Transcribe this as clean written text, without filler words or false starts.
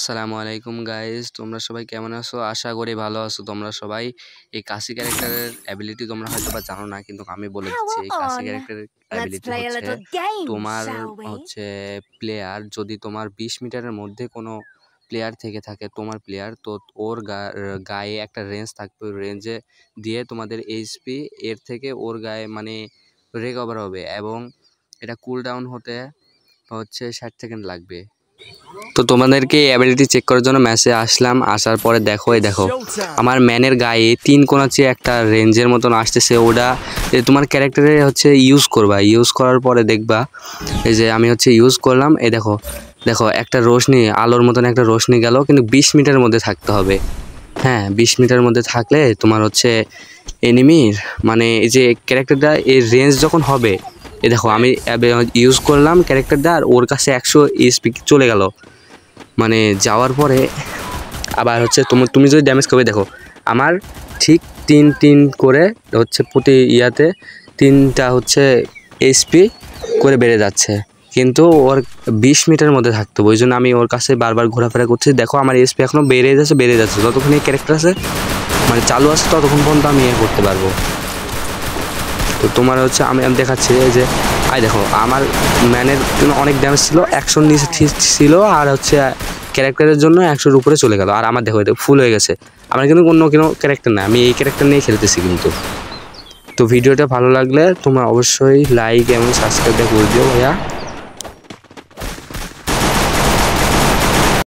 আসসালামু আলাইকুম গাইস, তোমরা সবাই কেমন আছো? আশা করি ভালো আছো তোমরা সবাই। এই কাশি ক্যারেক্টারের অ্যাবিলিটি তোমরা হয়তো বা জানো না, কিন্তু আমি বলে দিচ্ছি। এই কাশি on. ক্যারেক্টারের Let's অ্যাবিলিটি play a হচ্ছে little game, তোমার shall we? হচ্ছে প্লেয়ার যদি তোমার 20 মিটারের মধ্যে কোনো প্লেয়ার থেকে থাকে, তোমার প্লেয়ার তো ওর গায়ে একটা রেঞ্জ থাকবে। ওই রেঞ্জে দিয়ে তোমাদের এইচপি এর থেকে ওর গায়ে মানে রিকভার হবে, এবং এটা কুল ডাউন হতে হচ্ছে 60 সেকেন্ড লাগবে। তো তোমাদেরকে অ্যাবিলিটি চেক করার জন্য ম্যাচে আসলাম। আসার পরে দেখো, এই দেখো আমার ম্যানের গায়ে 3 কোণা চেয়ে একটা রেঞ্জের মতন আসতেছে। ওটা তোমার ক্যারেক্টারে হচ্ছে ইউজ করবা। ইউজ করার পরে দেখবা এই যে আমি হচ্ছে ইউজ করলাম। এই দেখো দেখো একটা রোশনি, আলোর মতন একটা রোশনি গেল, কিন্তু 20 মিটারের মধ্যে থাকতে হবে। হ্যাঁ, 20 মিটারের মধ্যে থাকলে তোমার হচ্ছে এনিমির মানে এই যে ক্যারেক্টারটা এর রেঞ্জ যখন হবে, এই দেখো আমি ইউজ করলাম ক্যারেক্টারটা, আর ওর কাছে 100 এইচপি চলে গেল। মানে যাওয়ার পরে আবার হচ্ছে তুমি যদি ড্যামেজ করবে, দেখো আমার ঠিক 3 করে হচ্ছে প্রতি ইয়াতে 3টা হচ্ছে এইচপি করে বেড়ে যাচ্ছে, কিন্তু ওর 20 মিটারের মধ্যে থাকতে হবে। ওই জন্য আমি ওর কাছে বারবার ঘোরাফেরা করছি। দেখো আমার এইচপি এখনও বেড়ে যাচ্ছে যতক্ষণ এই ক্যারেক্টার আছে মানে চালু আছে ততক্ষণ পর্যন্ত আমি ইয়ে করতে পারবো। তো তোমার হচ্ছে আমি দেখাচ্ছি যে দেখো আমার ম্যানের জন্য অনেক ড্যামেজ ছিল, 100 নিচে ছিল, আর হচ্ছে ক্যারেক্টারের জন্য 100-র উপরে চলে গেল। আর আমার দেখো এটা ফুল হয়ে গেছে। আমার কিন্তু অন্য কোনো ক্যারেক্টার না, আমি এই ক্যারেক্টার নিয়ে খেলতেছি কিন্তু। তো ভিডিওটা ভালো লাগলে তোমরা অবশ্যই লাইক এবং সাবস্ক্রাইবটা করে দিও ভাইয়া।